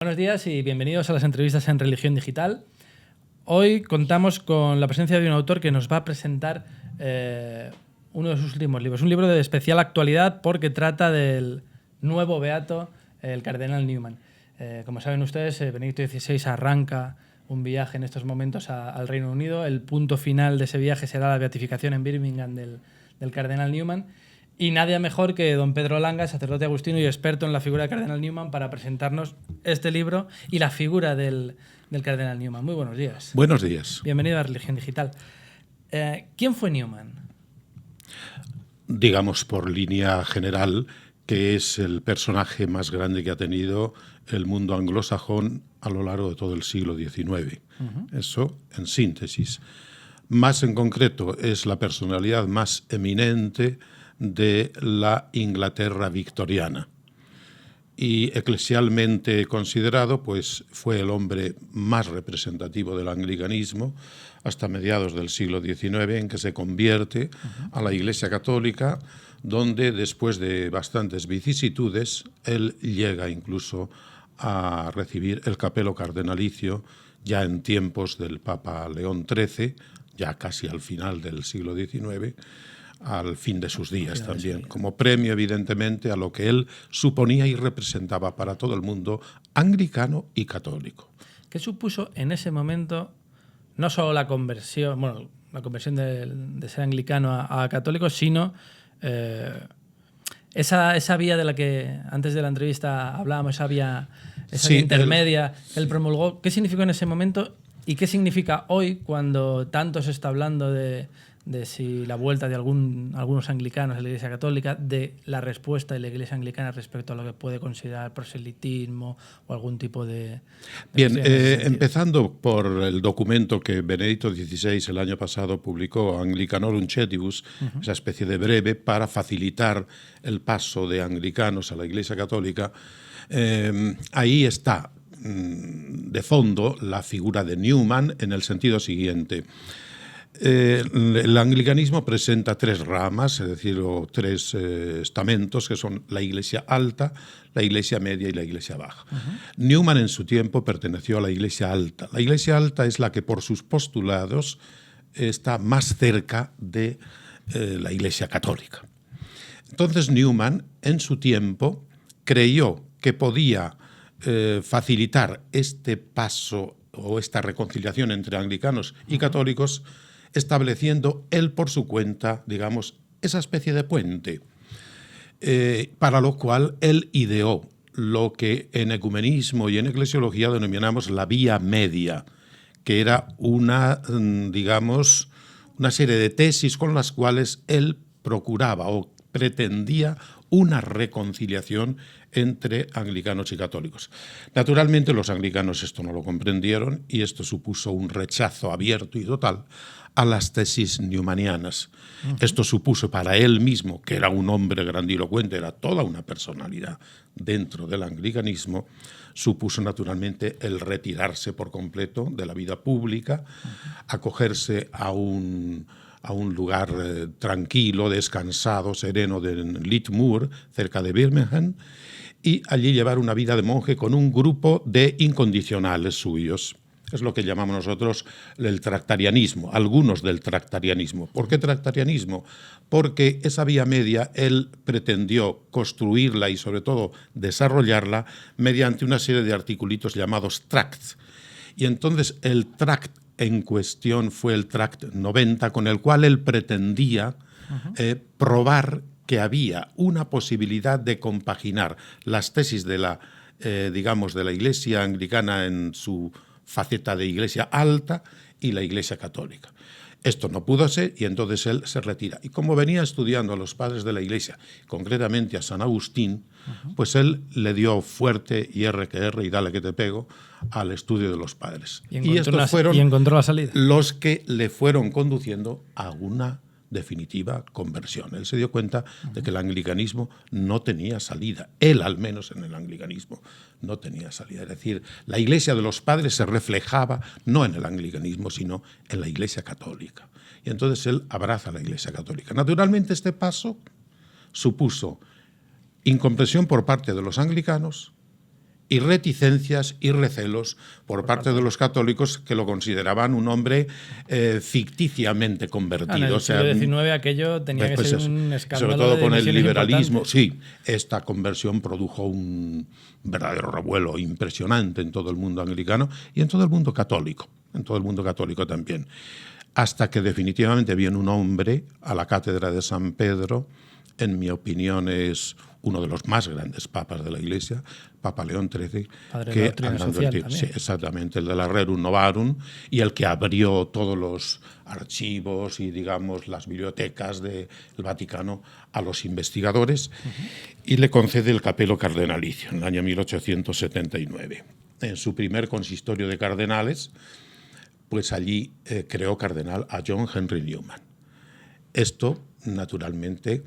Buenos días y bienvenidos a las entrevistas en Religión Digital. Hoy contamos con la presencia de un autor que nos va a presentar uno de sus últimos libros. Un libro de especial actualidad porque trata del nuevo beato, el cardenal Newman. Como saben ustedes, Benedicto XVI arranca un viaje en estos momentos al Reino Unido. El punto final de ese viaje será la beatificación en Birmingham del cardenal Newman. Y nadie mejor que don Pedro Langa, sacerdote agustino y experto en la figura del cardenal Newman, para presentarnos este libro y la figura del cardenal Newman. Muy buenos días. Buenos días. Bienvenido a Religión Digital. ¿Quién fue Newman? Digamos por línea general que es el personaje más grande que ha tenido el mundo anglosajón a lo largo de todo el siglo XIX. Eso en síntesis. Más en concreto, es la personalidad más eminente de la Inglaterra victoriana. Y eclesialmente considerado, pues fue el hombre más representativo del anglicanismo hasta mediados del siglo XIX, en que se convierte a la Iglesia Católica, donde después de bastantes vicisitudes, él llega incluso a recibir el capelo cardenalicio ya en tiempos del Papa León XIII, ya casi al final del siglo XIX, al fin de sus días también, como premio evidentemente a lo que él suponía y representaba para todo el mundo anglicano y católico. ¿Qué supuso en ese momento no solo la conversión, de ser anglicano a católico, sino esa vía de la que antes de la entrevista hablábamos, esa vía intermedia que él promulgó? ¿Qué significó en ese momento y qué significa hoy cuando tanto se está hablando de si la vuelta de algunos anglicanos a la Iglesia Católica, de la respuesta de la Iglesia anglicana respecto a lo que puede considerar proselitismo o algún tipo de Bien, empezando por el documento que Benedicto XVI el año pasado publicó, Anglicanorum Cedibus, esa especie de breve para facilitar el paso de anglicanos a la Iglesia Católica. Ahí está de fondo la figura de Newman en el sentido siguiente. El anglicanismo presenta tres ramas, es decir, tres estamentos, que son la Iglesia Alta, la Iglesia Media y la Iglesia Baja. Newman en su tiempo perteneció a la Iglesia Alta. La Iglesia Alta es la que por sus postulados está más cerca de la Iglesia Católica. Entonces Newman en su tiempo creyó que podía facilitar este paso o esta reconciliación entre anglicanos y católicos, estableciendo él por su cuenta, digamos, esa especie de puente, para lo cual él ideó lo que en ecumenismo y en eclesiología denominamos la vía media, que era una serie de tesis con las cuales él procuraba o pretendía una reconciliación entre anglicanos y católicos. Naturalmente los anglicanos esto no lo comprendieron y esto supuso un rechazo abierto y total a las tesis newmanianas. Esto supuso para él mismo, que era un hombre grandilocuente, era toda una personalidad dentro del anglicanismo, supuso naturalmente el retirarse por completo de la vida pública, acogerse a un lugar tranquilo, descansado, sereno de Leith Moor, cerca de Birmingham, y allí llevar una vida de monje con un grupo de incondicionales suyos. Es lo que llamamos nosotros el tractarianismo, algunos del tractarianismo. ¿Por qué tractarianismo? Porque esa vía media él pretendió construirla y sobre todo desarrollarla mediante una serie de articulitos llamados tracts. Y entonces el tract en cuestión fue el tract 90, con el cual él pretendía probar que había una posibilidad de compaginar las tesis de la Iglesia anglicana en su faceta de Iglesia Alta y la Iglesia Católica. Esto no pudo ser y entonces él se retira. Y como venía estudiando a los padres de la Iglesia, concretamente a San Agustín, pues él le dio fuerte y R que R y dale que te pego al estudio de los padres. Y estos fueron encontró la salida. Los que le fueron conduciendo a una definitiva conversión. Él se dio cuenta de que el anglicanismo no tenía salida. Él, al menos en el anglicanismo, no tenía salida. Es decir, la Iglesia de los padres se reflejaba no en el anglicanismo, sino en la Iglesia Católica. Y entonces él abraza la Iglesia Católica. Naturalmente, este paso supuso incomprensión por parte de los anglicanos y reticencias y recelos por parte de los católicos que lo consideraban un hombre ficticiamente convertido. En el siglo XIX aquello tenía que ser un escándalo. Sobre todo de con el liberalismo. importante. Sí, esta conversión produjo un verdadero revuelo impresionante en todo el mundo anglicano y en todo el mundo católico. En todo el mundo católico también. Hasta que definitivamente viene un hombre a la cátedra de San Pedro, en mi opinión es uno de los más grandes papas de la Iglesia, Papa León XIII, que sí, exactamente, el de la Rerum Novarum, y el que abrió todos los archivos y, digamos, las bibliotecas del Vaticano a los investigadores, y le concede el capelo cardenalicio en el año 1879. En su primer consistorio de cardenales, pues allí creó cardenal a John Henry Newman. Esto, naturalmente,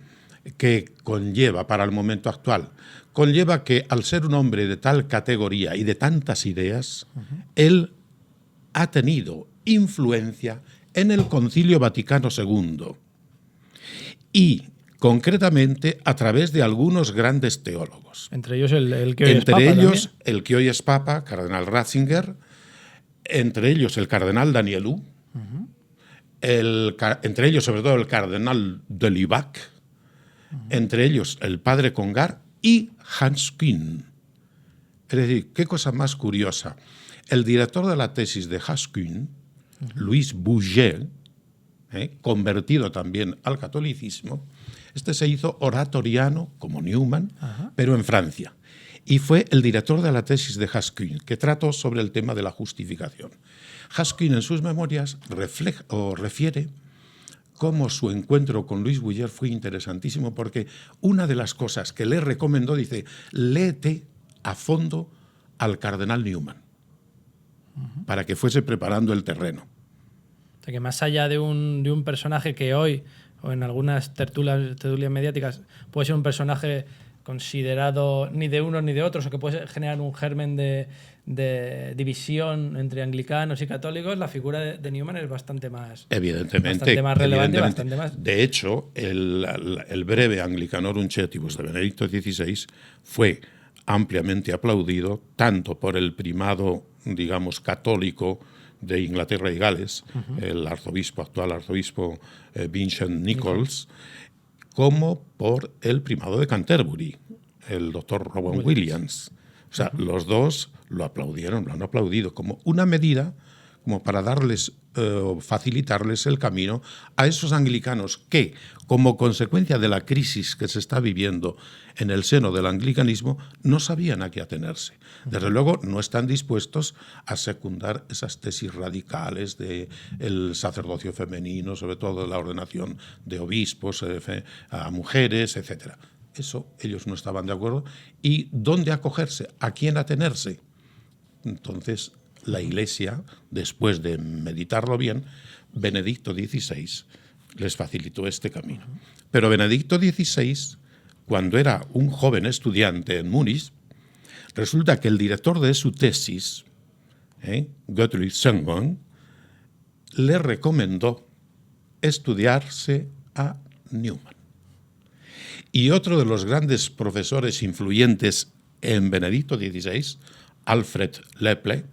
que conlleva para el momento actual, conlleva que al ser un hombre de tal categoría y de tantas ideas, él ha tenido influencia en el Concilio Vaticano II y concretamente a través de algunos grandes teólogos. Entre ellos el que hoy es Papa. Entre ellos también. el que hoy es Papa, cardenal Ratzinger, entre ellos el cardenal Danielou, entre ellos sobre todo el cardenal de Lubac, entre ellos el padre Congar y Hans Kühn. Es decir, qué cosa más curiosa. El director de la tesis de Hans Kühn, Louis Bouget, convertido también al catolicismo, este se hizo oratoriano como Newman, pero en Francia. Y fue el director de la tesis de Hans Kühn, que trató sobre el tema de la justificación. Hans Kühn en sus memorias refiere cómo su encuentro con Louis Bouget fue interesantísimo, porque una de las cosas que le recomendó, dice, léete a fondo al cardenal Newman, para que fuese preparando el terreno. O sea, que más allá de un personaje que hoy, o en algunas tertulias mediáticas, puede ser un personaje considerado ni de unos ni de otros, o que puede generar un germen de división entre anglicanos y católicos, la figura de Newman es bastante más, bastante más relevante. Bastante más. De hecho, el breve Anglicanorum Cetibus de Benedicto XVI fue ampliamente aplaudido tanto por el primado, digamos, católico de Inglaterra y Gales, el actual arzobispo Vincent Nichols, como por el primado de Canterbury, el doctor Rowan Williams. O sea, los dos lo aplaudieron, lo han aplaudido como una medida como para darles, facilitarles el camino a esos anglicanos que, como consecuencia de la crisis que se está viviendo en el seno del anglicanismo, no sabían a qué atenerse. Desde luego, no están dispuestos a secundar esas tesis radicales del sacerdocio femenino, sobre todo de la ordenación de obispos a mujeres, etc. Eso ellos no estaban de acuerdo. ¿Y dónde acogerse? ¿A quién atenerse? Entonces, la Iglesia, después de meditarlo bien, Benedicto XVI les facilitó este camino. Pero Benedicto XVI, cuando era un joven estudiante en Múnich, resulta que el director de su tesis, Gottlieb Sengon, le recomendó estudiarse a Newman. Y otro de los grandes profesores influyentes en Benedicto XVI, Alfred Leple,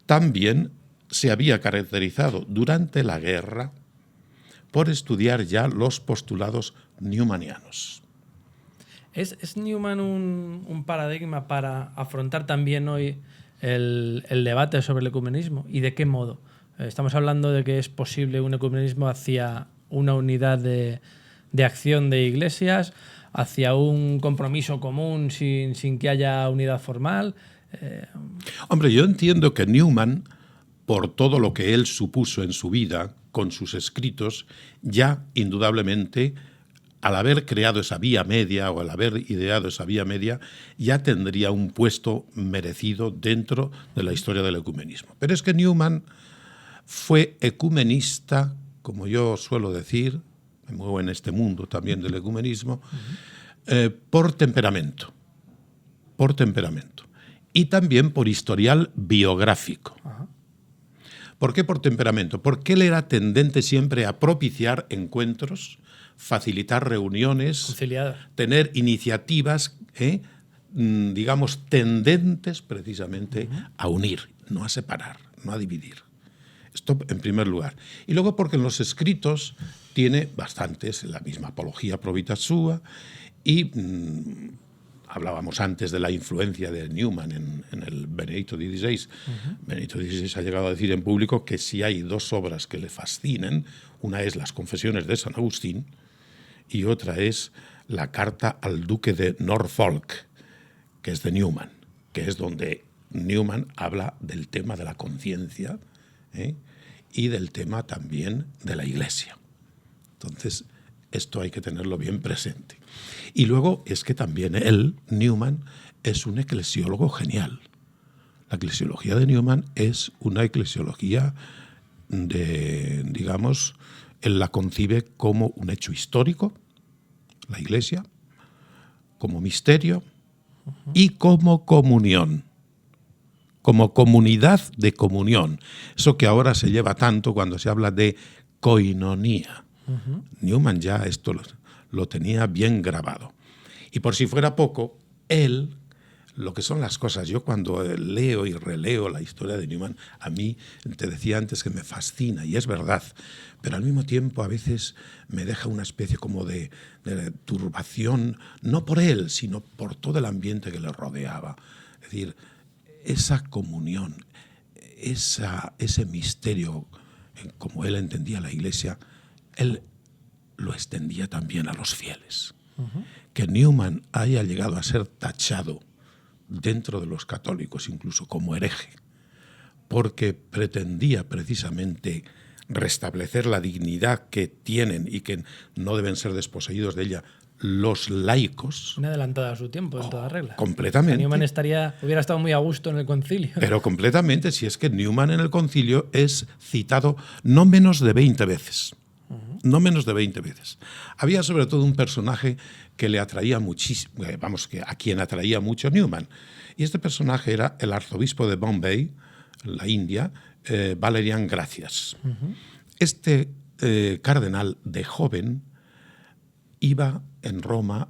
también se había caracterizado durante la guerra por estudiar ya los postulados newmanianos. ¿Es Newman un paradigma para afrontar también hoy el debate sobre el ecumenismo? ¿Y de qué modo? Estamos hablando de que es posible un ecumenismo hacia una unidad de acción de iglesias, hacia un compromiso común sin que haya unidad formal. Hombre, yo entiendo que Newman, por todo lo que él supuso en su vida, con sus escritos, ya indudablemente, al haber creado esa vía media o al haber ideado esa vía media, ya tendría un puesto merecido dentro de la historia del ecumenismo. Pero es que Newman fue ecumenista, como yo suelo decir, me muevo en este mundo también del ecumenismo, por temperamento. Por temperamento. Y también por historial biográfico. ¿Por qué por temperamento? Porque él era tendente siempre a propiciar encuentros, facilitar reuniones, Conciliador. tener iniciativas digamos, tendentes precisamente a unir, no a separar, no a dividir. Esto en primer lugar. Y luego porque en los escritos tiene bastantes, la misma apología pro vita sua, y hablábamos antes de la influencia de Newman en el Benedicto XVI. Benedicto XVI ha llegado a decir en público que si hay dos obras que le fascinen, una es Las Confesiones de San Agustín y otra es la carta al duque de Norfolk, que es de Newman, que es donde Newman habla del tema de la conciencia, y del tema también de la Iglesia. Entonces, esto hay que tenerlo bien presente. Y luego es que también él, Newman, es un eclesiólogo genial. La eclesiología de Newman es una eclesiología digamos, él la concibe como un hecho histórico, la Iglesia, como misterio y como comunión, como comunidad de comunión. Eso que ahora se lleva tanto cuando se habla de koinonía. Newman ya esto lo tenía bien grabado. Y por si fuera poco, él, lo que son las cosas, yo cuando leo y releo la historia de Newman, a mí, te decía antes que me fascina, y es verdad, pero al mismo tiempo a veces me deja una especie como de turbación, no por él, sino por todo el ambiente que le rodeaba. Es decir, esa comunión, ese misterio, como él entendía la Iglesia, él lo extendía también a los fieles. Que Newman haya llegado a ser tachado dentro de los católicos incluso como hereje, porque pretendía precisamente restablecer la dignidad que tienen y que no deben ser desposeídos de ella los laicos. Una adelantada a su tiempo, en toda regla. Completamente. Newman hubiera estado muy a gusto en el concilio. Pero completamente, si es que Newman en el concilio es citado no menos de 20 veces. No menos de 20 veces. Había sobre todo un personaje que le atraía muchísimo, a quien atraía mucho Newman. Y este personaje era el arzobispo de Bombay, la India, Valerian Gracias. Este cardenal de joven iba en Roma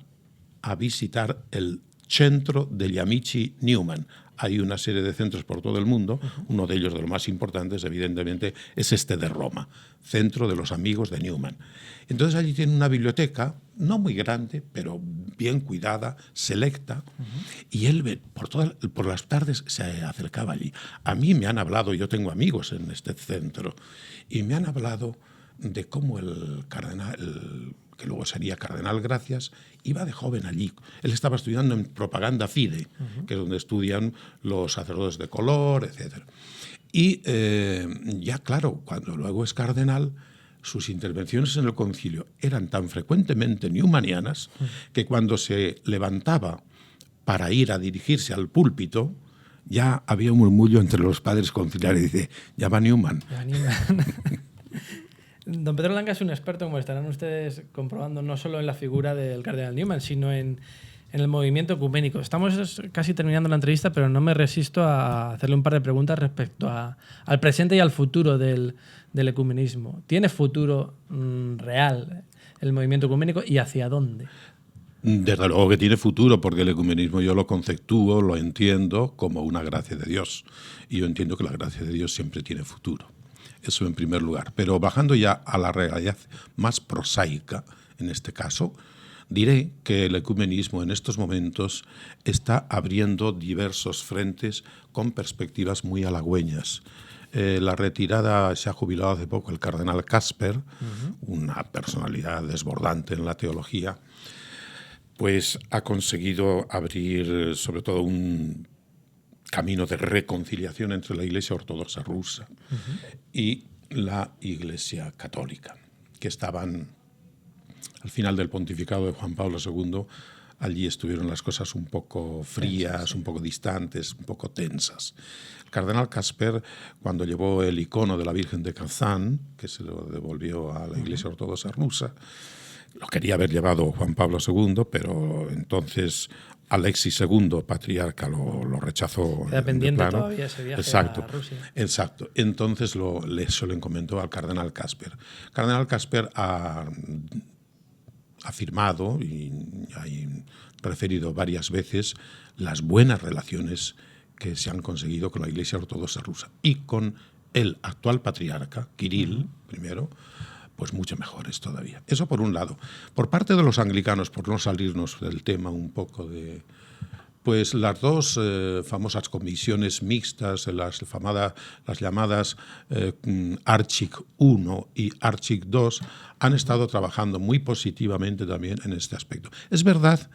a visitar el Centro degli Amici Newman. Hay una serie de centros por todo el mundo, uno de ellos, de los más importantes, evidentemente, es este de Roma, Centro de los Amigos de Newman. Entonces allí tiene una biblioteca, no muy grande, pero bien cuidada, selecta, y él por las tardes se acercaba allí. A mí me han hablado, yo tengo amigos en este centro, y me han hablado de cómo el cardenal, que luego sería cardenal Gracias, iba de joven allí. Él estaba estudiando en Propaganda Fide, que es donde estudian los sacerdotes de color, etc. Y ya claro, cuando luego es cardenal, sus intervenciones en el concilio eran tan frecuentemente newmanianas que cuando se levantaba para ir a dirigirse al púlpito, ya había un murmullo entre los padres conciliares y dice, ya va Newman. Ya va Newman. Don Pedro Langa es un experto, como estarán ustedes comprobando, no solo en la figura del cardenal Newman, sino en el movimiento ecuménico. Estamos casi terminando la entrevista, pero no me resisto a hacerle un par de preguntas respecto al presente y al futuro del ecumenismo. ¿Tiene futuro real el movimiento ecuménico y hacia dónde? Desde luego que tiene futuro, porque el ecumenismo yo lo conceptúo, lo entiendo como una gracia de Dios. Y yo entiendo que la gracia de Dios siempre tiene futuro. Eso en primer lugar. Pero bajando ya a la realidad más prosaica, en este caso, diré que el ecumenismo en estos momentos está abriendo diversos frentes con perspectivas muy halagüeñas. La retirada, se ha jubilado hace poco el cardenal Casper, una personalidad desbordante en la teología, pues ha conseguido abrir sobre todo un camino de reconciliación entre la Iglesia Ortodoxa rusa y la Iglesia Católica, que estaban al final del pontificado de Juan Pablo II. Allí estuvieron las cosas un poco frías, un poco distantes, un poco tensas. El cardenal Casper, cuando llevó el icono de la Virgen de Kazán, que se lo devolvió a la Iglesia Ortodoxa rusa, lo quería haber llevado Juan Pablo II, pero entonces Alexis II, patriarca, lo rechazó. Queda pendiente todavía ese viaje a Rusia. Exacto. Entonces se lo encomendó al cardenal Casper. El cardenal Casper ha afirmado y hay referido varias veces las buenas relaciones que se han conseguido con la Iglesia Ortodoxa rusa y con el actual patriarca, Kirill, primero, pues mucho mejores todavía. Eso por un lado. Por parte de los anglicanos, por no salirnos del tema un poco de... Pues las dos famosas comisiones mixtas, las llamadas Archik I y Archik II, han estado trabajando muy positivamente también en este aspecto. Es verdad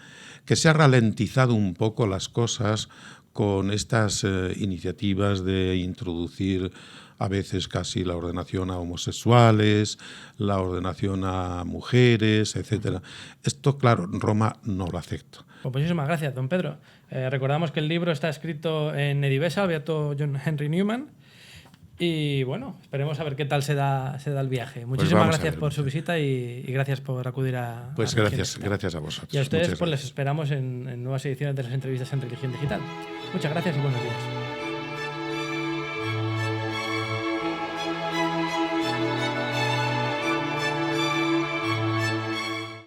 que se ha ralentizado un poco las cosas con estas iniciativas de introducir a veces casi la ordenación a homosexuales, la ordenación a mujeres, etc. Esto, claro, Roma no lo acepta. Pues muchísimas gracias, don Pedro. Recordamos que el libro está escrito en Edivesa, Beato John Henry Newman. Y bueno, esperemos a ver qué tal se da el viaje. Muchísimas gracias por su visita y gracias por acudir a... Pues gracias a vosotros. Y a ustedes pues les esperamos en nuevas ediciones de las entrevistas en Religión Digital. Muchas gracias y buenos días.